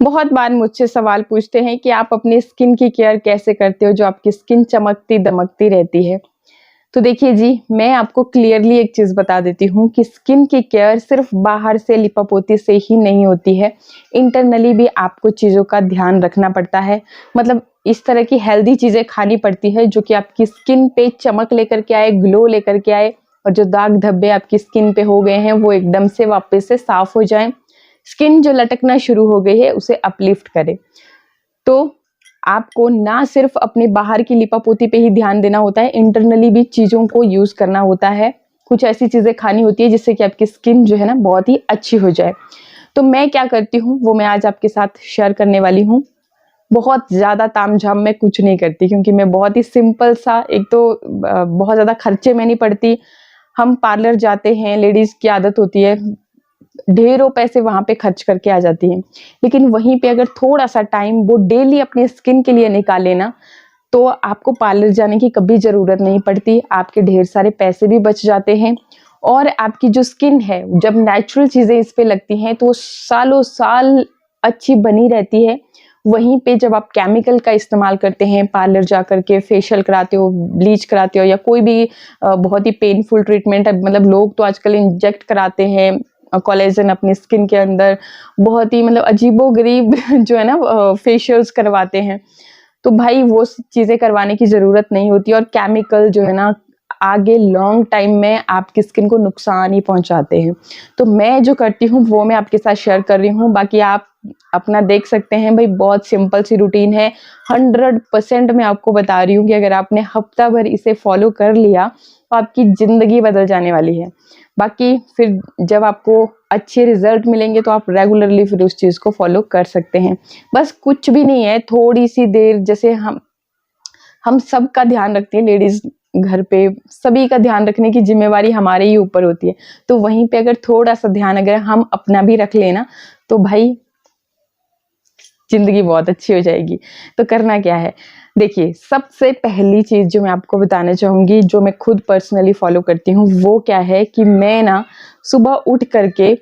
बहुत बार मुझसे सवाल पूछते हैं कि आप अपनी स्किन की केयर कैसे करते हो जो आपकी स्किन चमकती दमकती रहती है। तो देखिए जी, मैं आपको क्लियरली एक चीज़ बता देती हूँ कि स्किन की केयर सिर्फ बाहर से लिपापोती से ही नहीं होती है। इंटरनली भी आपको चीज़ों का ध्यान रखना पड़ता है। मतलब इस तरह की हेल्दी चीज़ें खानी पड़ती है जो कि आपकी स्किन पे चमक लेकर के आए, ग्लो लेकर के आए, और जो दाग धब्बे आपकी स्किन पे हो गए हैं वो एकदम से वापस से साफ हो जाएं। स्किन जो लटकना शुरू हो गई है उसे अपलिफ्ट करे। तो आपको ना सिर्फ अपने बाहर की लिपापोती पे ही ध्यान देना होता है, इंटरनली भी चीज़ों को यूज़ करना होता है। कुछ ऐसी चीज़ें खानी होती है जिससे कि आपकी स्किन जो है ना बहुत ही अच्छी हो जाए। तो मैं क्या करती हूँ वो मैं आज आपके साथ शेयर करने वाली हूँ। बहुत ज़्यादा तामझाम मैं कुछ नहीं करती क्योंकि मैं बहुत ही सिंपल सा, एक तो बहुत ज़्यादा खर्चे में नहीं पड़ती। हम पार्लर जाते हैं, लेडीज़ की आदत होती है, ढेरों पैसे वहाँ पे खर्च करके आ जाती हैं। लेकिन वहीं पे अगर थोड़ा-सा टाइम वो डेली अपनी स्किन के लिए निकाले ना, तो आपको पार्लर जाने की कभी ज़रूरत नहीं पड़ती। आपके ढेर सारे पैसे भी बच जाते हैं और आपकी जो स्किन है, जब नेचुरल चीज़ें इस पे लगती हैं, तो सालों-साल अच्छी बनी रहती है। वहीं पे जब आप केमिकल का इस्तेमाल करते हैं, पार्लर जा कर के फेशियल कराते हो, ब्लीच कराते हो या कोई भी बहुत ही पेनफुल ट्रीटमेंट है, मतलब लोग तो आजकल इंजेक्ट कराते हैं कोलेजन अपनी स्किन के अंदर, बहुत ही मतलब अजीबो-गरीब जो है ना फेशियल्स करवाते हैं। तो भाई वो चीज़ें करवाने की ज़रूरत नहीं होती और केमिकल जो है ना आगे लॉन्ग टाइम में आपकी स्किन को नुकसान ही पहुंचाते हैं। तो मैं जो करती हूँ वो मैं आपके साथ शेयर कर रही हूँ, बाकी आप अपना देख सकते हैं। भाई बहुत सिंपल सी रूटीन है, 100% मैं आपको बता रही हूँ कि अगर आपने हफ्ता भर इसे फॉलो कर लिया तो आपकी ज़िंदगी बदल जाने वाली है। बाकी फिर जब आपको अच्छे रिजल्ट मिलेंगे तो आप रेगुलरली फिर उस चीज़ को फॉलो कर सकते हैं। बस कुछ भी नहीं है, थोड़ी सी देर, जैसे हम सबका ध्यान रखती है लेडीज घर पे, सभी का ध्यान रखने की जिम्मेवारी हमारे ही ऊपर होती है। तो वहीं पे अगर थोड़ा सा ध्यान अगर हम अपना भी रख लेना तो भाई जिंदगी बहुत अच्छी हो जाएगी। तो करना क्या है, देखिए सबसे पहली चीज जो मैं आपको बताना चाहूंगी, जो मैं खुद पर्सनली फॉलो करती हूँ, वो क्या है कि मैं ना सुबह उठ करके,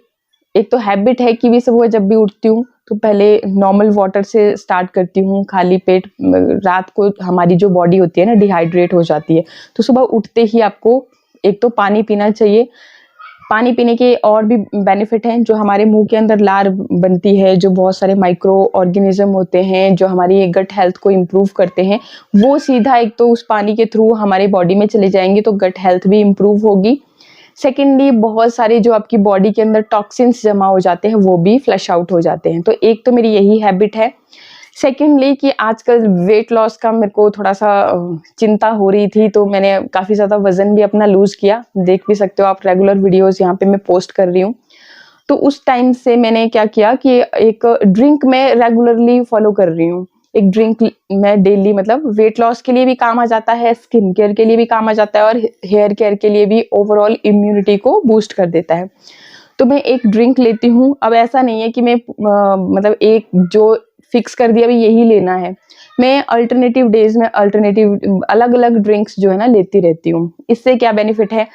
एक तो हैबिट है कि भी सुबह जब भी उठती हूँ तो पहले नॉर्मल वाटर से स्टार्ट करती हूँ, खाली पेट। रात को हमारी जो बॉडी होती है ना डिहाइड्रेट हो जाती है, तो सुबह उठते ही आपको एक तो पानी पीना चाहिए। पानी पीने के और भी बेनिफिट हैं, जो हमारे मुंह के अंदर लार बनती है, जो बहुत सारे माइक्रो ऑर्गेनिज्म होते हैं जो हमारी गट हेल्थ को इम्प्रूव करते हैं, वो सीधा एक तो उस पानी के थ्रू हमारे बॉडी में चले जाएंगे तो गट हेल्थ भी इम्प्रूव होगी। सेकेंडली बहुत सारे जो आपकी बॉडी के अंदर टॉक्सिन्स जमा हो जाते हैं वो भी फ्लश आउट हो जाते हैं। तो एक तो मेरी यही हैबिट है। सेकेंडली कि आजकल वेट लॉस का मेरे को थोड़ा सा चिंता हो रही थी, तो मैंने काफ़ी ज़्यादा वज़न भी अपना लूज़ किया। देख भी सकते हो आप, रेगुलर वीडियोस यहाँ पे मैं पोस्ट कर रही हूँ। तो उस टाइम से मैंने क्या किया कि एक ड्रिंक मैं रेगुलरली फॉलो कर रही हूँ। एक ड्रिंक मैं डेली, मतलब वेट लॉस के लिए भी काम आ जाता है, स्किन केयर के लिए भी काम आ जाता है और हेयर केयर के लिए भी ओवरऑल इम्यूनिटी को बूस्ट कर देता है। तो मैं एक ड्रिंक लेती हूँ। अब ऐसा नहीं है कि मैं मतलब एक जो फिक्स कर दिया भी यही लेना है। मैं अल्टरनेटिव डेज में अल्टरनेटिव अलग-अलग ड्रिंक्स जो है ना लेती रहती हूँ। इससे क्या बेनिफिट है,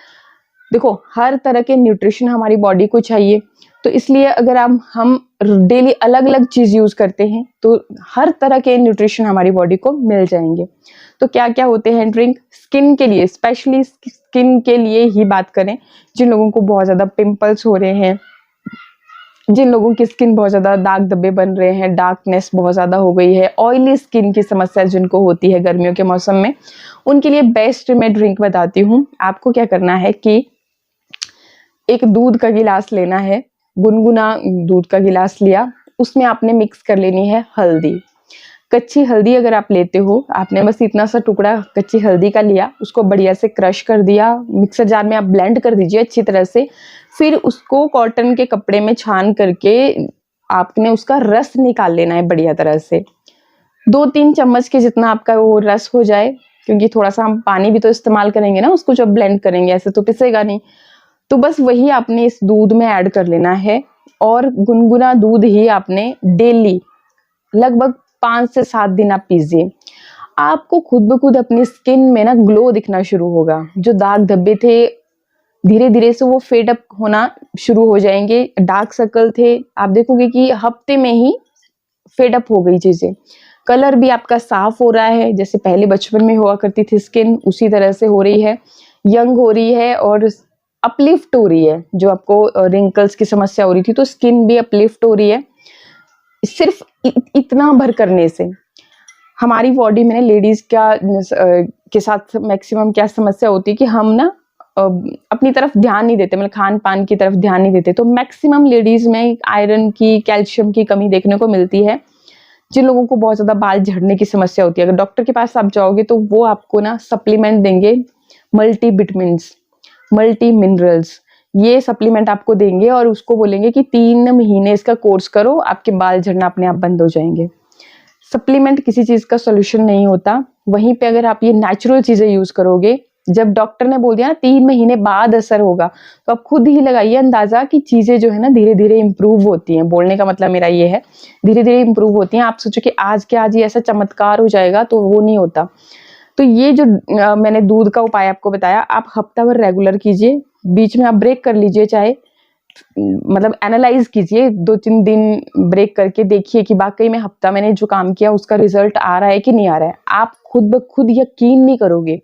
देखो हर तरह के न्यूट्रिशन हमारी बॉडी को चाहिए, तो इसलिए अगर हम डेली अलग-अलग चीज़ यूज़ करते हैं तो हर तरह के न्यूट्रिशन हमारी बॉडी को मिल जाएँगे। तो क्या-क्या होते हैं ड्रिंक स्किन के लिए, स्पेशली स्किन के लिए ही बात करें, जिन लोगों को बहुत ज़्यादा पिंपल्स हो रहे हैं, जिन लोगों की स्किन बहुत ज़्यादा दाग धब्बे बन रहे हैं, डार्कनेस बहुत ज़्यादा हो गई है, ऑयली स्किन की समस्या जिनको होती है गर्मियों के मौसम में, उनके लिए बेस्ट मैं ड्रिंक बताती हूँ। आपको क्या करना है कि एक दूध का गिलास लेना है, गुनगुना दूध का गिलास लिया, उसमें आपने मिक्स कर लेनी है हल्दी। कच्ची हल्दी अगर आप लेते हो, आपने बस इतना सा टुकड़ा कच्ची हल्दी का लिया, उसको बढ़िया से क्रश कर दिया, मिक्सर जार में आप ब्लेंड कर दीजिए अच्छी तरह से। फिर उसको कॉटन के कपड़े में छान करके आपने उसका रस निकाल लेना है बढ़िया तरह से। 2-3 चम्मच के जितना आपका वो रस हो जाए, क्योंकि थोड़ा-सा हम पानी भी तो इस्तेमाल करेंगे ना उसको जब ब्लेंड करेंगे, ऐसे तो पिसेगा नहीं। तो बस वही आपने इस दूध में ऐड कर लेना है और गुनगुना दूध ही आपने डेली लगभग 5 से 7 दिन आप पीजिए। आपको खुद ब खुद अपनी स्किन में ना ग्लो दिखना शुरू होगा। जो दाग धब्बे थे, धीरे-धीरे से वो फेड अप होना शुरू हो जाएँगे। डार्क सर्कल थे, आप देखोगे कि हफ्ते में ही फेड अप हो गई चीजें। कलर भी आपका साफ हो रहा है, जैसे पहले बचपन में हुआ करती थी स्किन उसी तरह से हो रही है, यंग हो रही है और अपलिफ्ट हो रही है। जो आपको रिंकल्स की समस्या हो रही थी तो स्किन भी अपलिफ्ट हो रही है। सिर्फ इतना भर करने से हमारी बॉडी में लेडीज क्या के साथ मैक्सिमम क्या समस्या होती है कि हम ना अपनी तरफ ध्यान नहीं देते, मतलब खान पान की तरफ ध्यान नहीं देते। तो मैक्सिमम लेडीज में आयरन की, कैल्शियम की कमी देखने को मिलती है। जिन लोगों को बहुत ज्यादा बाल झड़ने की समस्या होती है, अगर डॉक्टर के पास आप जाओगे तो वो आपको ना सप्लीमेंट देंगे, मल्टी विटामिन्स, मल्टी मिनरल्स, ये सप्लीमेंट आपको देंगे और उसको बोलेंगे कि 3 महीने इसका कोर्स करो, आपके बाल झड़ना अपने आप बंद हो जाएंगे। सप्लीमेंट किसी चीज का सोल्यूशन नहीं होता। वहीं पे अगर आप ये नेचुरल चीजें यूज करोगे, जब डॉक्टर ने बोल दिया ना 3 महीने बाद असर होगा, तो आप खुद ही लगाइए अंदाजा कि चीजें जो है ना धीरे धीरे इंप्रूव होती हैं। बोलने का मतलब मेरा ये है, धीरे धीरे इंप्रूव होती हैं। आप सोचो कि आज के आज ही ऐसा चमत्कार हो जाएगा, तो वो नहीं होता। तो ये जो मैंने दूध का उपाय आपको बताया, आप हफ्ता भर रेगुलर कीजिए, बीच में आप ब्रेक कर लीजिए, चाहे मतलब एनालाइज कीजिए, 2-3 दिन ब्रेक करके देखिए कि वाकई में हफ्ता मैंने जो काम किया उसका रिजल्ट आ रहा है कि नहीं आ रहा है। आप खुद ब खुद यकीन नहीं करोगे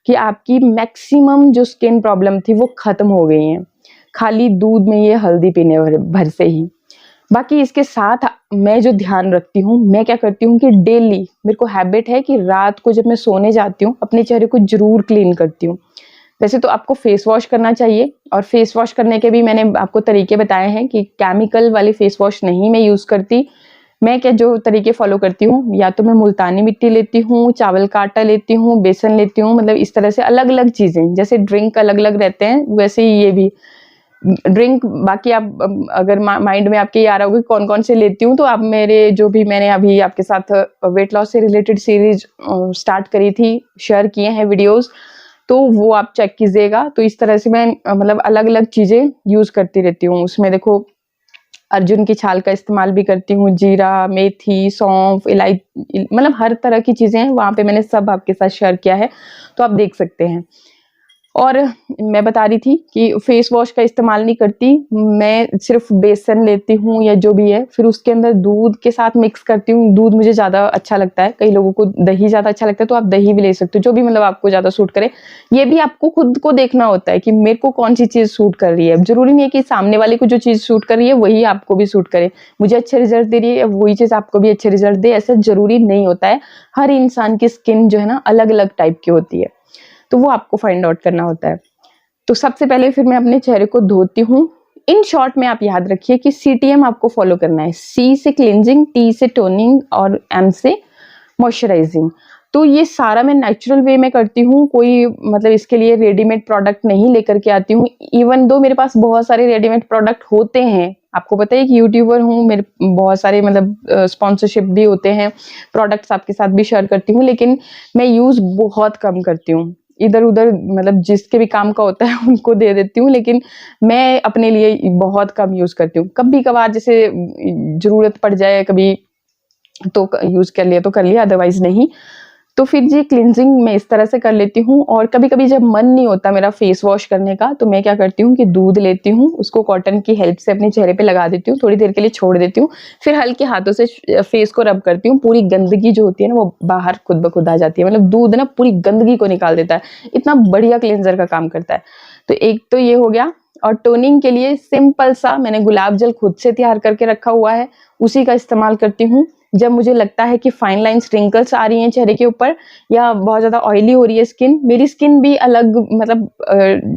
कि आपकी मैक्सिमम जो स्किन प्रॉब्लम थी वो खत्म हो गई है, खाली दूध में ये हल्दी पीने भर से ही। बाकी इसके साथ मैं जो ध्यान रखती हूँ, मैं क्या करती हूँ कि डेली मेरे को हैबिट है कि रात को जब मैं सोने जाती हूँ अपने चेहरे को जरूर क्लीन करती हूँ। वैसे तो आपको फेस वॉश करना चाहिए, और फेस वॉश करने के भी मैंने आपको तरीके बताए हैं कि केमिकल वाली फेस वॉश नहीं मैं यूज करती। मैं क्या जो तरीके फॉलो करती हूँ, या तो मैं मुल्तानी मिट्टी लेती हूँ, चावल का आटा लेती हूँ, बेसन लेती हूँ, मतलब इस तरह से अलग अलग चीजें। जैसे ड्रिंक अलग अलग रहते हैं वैसे ही ये भी ड्रिंक। बाकी आप अगर माइंड में आपके ये आ रहा होगा कौन कौन से लेती हूँ, तो आप मेरे जो भी मैंने अभी आपके साथ वेट लॉस से रिलेटेड सीरीज स्टार्ट करी थी, शेयर किए हैं वीडियोस, तो वो आप चेक कीजिएगा। तो इस तरह से मैं मतलब अलग अलग चीजें यूज करती रहती हूँ। उसमें देखो अर्जुन की छाल का इस्तेमाल भी करती हूँ, जीरा, मेथी, सौंफ, इलायची, मतलब हर तरह की चीजें हैं वहां पे, मैंने सब आपके साथ शेयर किया है, तो आप देख सकते हैं। और मैं बता रही थी कि फेस वॉश का इस्तेमाल नहीं करती, मैं सिर्फ बेसन लेती हूँ या जो भी है, फिर उसके अंदर दूध के साथ मिक्स करती हूँ। दूध मुझे ज्यादा अच्छा लगता है, कई लोगों को दही ज्यादा अच्छा लगता है, तो आप दही भी ले सकते हो, जो भी मतलब आपको ज्यादा सूट करे। ये भी आपको खुद को देखना होता है कि मेरे को कौन सी चीज सूट कर रही है। जरूरी नहीं है कि सामने वाले को जो चीज सूट कर रही है वही आपको भी सूट करे। मुझे अच्छे रिजल्ट दे रही है वही चीज आपको भी अच्छे रिजल्ट दे, ऐसा जरूरी नहीं होता है। हर इंसान की स्किन जो है ना अलग अलग टाइप की होती है, तो वो आपको फाइंड आउट करना होता है। तो सबसे पहले फिर मैं अपने चेहरे को धोती हूँ। इन शॉर्ट में आप याद रखिए कि CTM आपको फॉलो करना है। C से क्लिनजिंग, T से टोनिंग और M से मॉइस्चराइजिंग। तो ये सारा मैं नेचुरल वे में करती हूँ, कोई मतलब इसके लिए रेडीमेड प्रोडक्ट नहीं लेकर के आती हूँ। इवन दो मेरे पास बहुत सारे रेडीमेड प्रोडक्ट होते हैं, आपको पता है कि यूट्यूबर हूँ, मेरे बहुत सारे मतलब स्पॉन्सरशिप भी होते हैं, प्रोडक्ट्स आपके साथ भी शेयर करती हूँ, लेकिन मैं यूज बहुत कम करती हूँ। इधर उधर मतलब जिसके भी काम का होता है उनको दे देती हूँ, लेकिन मैं अपने लिए बहुत कम यूज करती हूँ। कभी कभार जैसे जरूरत पड़ जाए कभी तो यूज कर लिया तो कर लिया, अदरवाइज नहीं। तो फिर जी क्लिनजिंग मैं इस तरह से कर लेती हूँ। और कभी कभी जब मन नहीं होता मेरा फेस वॉश करने का, तो मैं क्या करती हूँ कि दूध लेती हूँ, उसको कॉटन की हेल्प से अपने चेहरे पे लगा देती हूँ, थोड़ी देर के लिए छोड़ देती हूँ, फिर हल्के हाथों से फेस को रब करती हूँ। पूरी गंदगी जो होती है ना वो बाहर खुद ब खुद आ जाती है, मतलब दूध ना पूरी गंदगी को निकाल देता है, इतना बढ़िया क्लिनजर का काम करता है। तो एक तो ये हो गया। और टोनिंग के लिए सिंपल सा मैंने गुलाब जल खुद से तैयार करके रखा हुआ है, उसी का इस्तेमाल करती हूँ। जब मुझे लगता है कि फाइन लाइंस रिंकल्स आ रही हैं चेहरे के ऊपर, या बहुत ज्यादा ऑयली हो रही है स्किन, मेरी स्किन भी अलग मतलब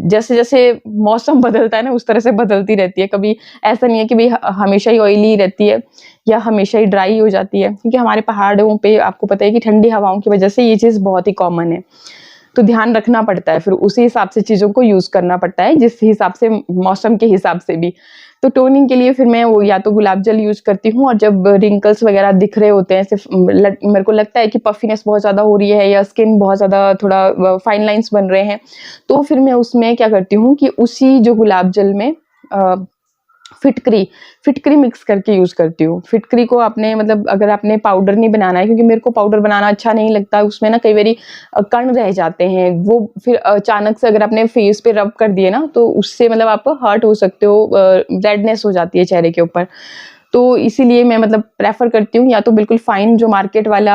जैसे जैसे मौसम बदलता है ना उस तरह से बदलती रहती है। कभी ऐसा नहीं है कि भाई हमेशा ही ऑयली रहती है या हमेशा ही ड्राई हो जाती है, क्योंकि हमारे पहाड़ों पे आपको पता है कि ठंडी हवाओं की वजह से ये चीज बहुत ही कॉमन है। तो ध्यान रखना पड़ता है, फिर उसी हिसाब से चीजों को यूज करना पड़ता है, जिस हिसाब से मौसम के हिसाब से भी। तो टोनिंग के लिए फिर मैं वो या तो गुलाब जल यूज करती हूँ, और जब रिंकल्स वगैरह दिख रहे होते हैं, सिर्फ मेरे को लगता है कि पफिनेस बहुत ज्यादा हो रही है या स्किन बहुत ज्यादा थोड़ा फाइन लाइंस बन रहे हैं, तो फिर मैं उसमें क्या करती हूँ कि उसी जो गुलाब जल में फिटकरी मिक्स करके यूज करती हूँ। फिटकरी को आपने मतलब अगर आपने पाउडर नहीं बनाना है, क्योंकि मेरे को पाउडर बनाना अच्छा नहीं लगता, उसमें ना कई बारी कण रह जाते हैं, वो फिर अचानक से अगर आपने फेस पे रब कर दिए ना तो उससे मतलब आप हर्ट हो सकते हो, रेडनेस हो जाती है चेहरे के ऊपर। तो इसीलिए मैं मतलब प्रेफर करती हूँ या तो बिल्कुल फाइन जो मार्केट वाला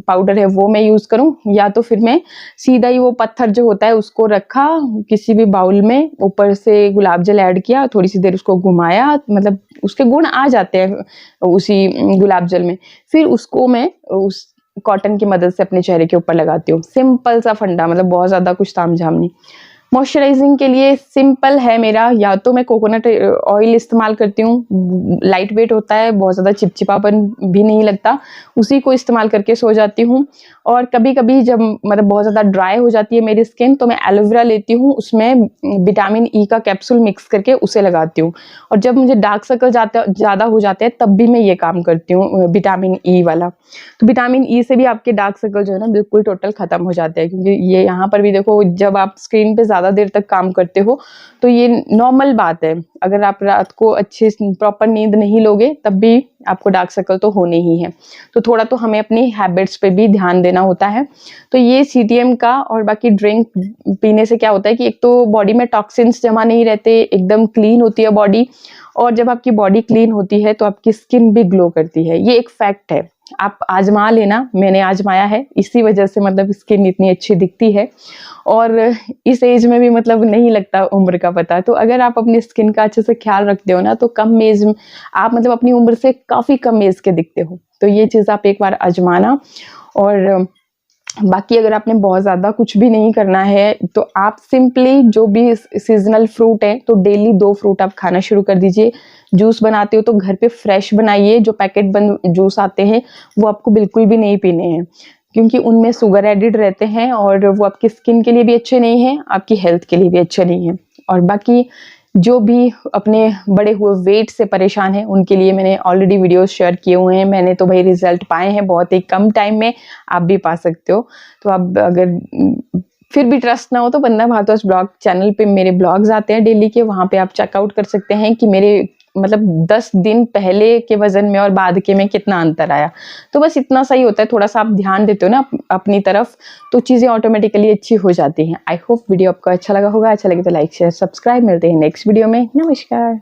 पाउडर है वो मैं यूज़ करूँ, या तो फिर मैं सीधा ही वो पत्थर जो होता है उसको रखा किसी भी बाउल में, ऊपर से गुलाब जल ऐड किया, थोड़ी सी देर उसको घुमाया, मतलब उसके गुण आ जाते हैं उसी गुलाब जल में, फिर उसको मैं उस कॉटन की मदद से अपने चेहरे के ऊपर लगाती हूँ। सिंपल सा फंडा, मतलब बहुत ज़्यादा कुछ तामझाम नहीं। मॉइस्चराइजिंग के लिए सिंपल है मेरा, या तो मैं कोकोनट ऑयल इस्तेमाल करती हूँ, लाइट वेट होता है, बहुत ज़्यादा चिपचिपापन भी नहीं लगता, उसी को इस्तेमाल करके सो जाती हूँ। और कभी-कभी जब मतलब बहुत ज़्यादा ड्राई हो जाती है मेरी स्किन, तो मैं एलोवेरा लेती हूँ, उसमें विटामिन ई का कैप्सूल मिक्स करके उसे लगाती हूँ। और जब मुझे डार्क सर्कल ज़्यादा हो जाते हैं तब भी मैं ये काम करती हूँ, विटामिन ई वाला। तो विटामिन ई से भी आपके डार्क सर्कल जो है ना बिल्कुल टोटल खत्म हो जाते हैं, क्योंकि ये यहाँ पर भी देखो, जब आप स्क्रीन पे ज़्यादा देर तक काम करते हो तो ये नॉर्मल बात है, अगर आप रात को अच्छे प्रॉपर नींद नहीं लोगे तब भी आपको डार्क सर्कल तो होने ही है। तो थोड़ा तो हमें अपनी हैबिट्स पे भी ध्यान देना होता है। तो ये सीटीएम का, और बाकी ड्रिंक पीने से क्या होता है कि एक तो बॉडी में टॉक्सिन्स जमा नहीं रहते, एकदम क्लीन होती है बॉडी, और जब आपकी बॉडी क्लीन होती है तो आपकी स्किन भी ग्लो करती है। ये एक फैक्ट है, आप आजमा लेना, मैंने आजमाया है, इसी वजह से मतलब स्किन इतनी अच्छी दिखती है। और इस एज में भी मतलब नहीं लगता उम्र का पता। तो अगर आप अपनी स्किन का अच्छे से ख्याल रखते हो ना, तो कम एज में आप मतलब अपनी उम्र से काफ़ी कम एज के दिखते हो। तो ये चीज़ आप एक बार आजमाना। और बाकी अगर आपने बहुत ज़्यादा कुछ भी नहीं करना है तो आप सिंपली जो भी सीजनल फ्रूट है, तो डेली 2 फ्रूट आप खाना शुरू कर दीजिए। जूस बनाते हो तो घर पे फ्रेश बनाइए, जो पैकेट बंद जूस आते हैं वो आपको बिल्कुल भी नहीं पीने हैं, क्योंकि उनमें शुगर एडिड रहते हैं और वो आपकी स्किन के लिए भी अच्छे नहीं हैं, आपकी हेल्थ के लिए भी अच्छे नहीं हैं। और बाकी जो भी अपने बड़े हुए वेट से परेशान हैं उनके लिए मैंने ऑलरेडी वीडियोस शेयर किए हुए हैं, मैंने तो भाई रिजल्ट पाए हैं बहुत ही कम टाइम में, आप भी पा सकते हो। तो आप अगर फिर भी ट्रस्ट ना हो तो वंदना भारद्वाज ब्लॉग चैनल पे मेरे ब्लॉग्स आते हैं डेली के, वहाँ पे आप चेकआउट कर सकते हैं कि मेरे मतलब 10 दिन पहले के वजन में और बाद के में कितना अंतर आया। तो बस इतना सही होता है, थोड़ा सा आप ध्यान देते हो ना अपनी तरफ, तो चीज़ें ऑटोमेटिकली अच्छी हो जाती हैं। आई होप वीडियो आपको अच्छा लगा होगा, अच्छा लगे तो लाइक शेयर सब्सक्राइब। मिलते हैं नेक्स्ट वीडियो में, नमस्कार।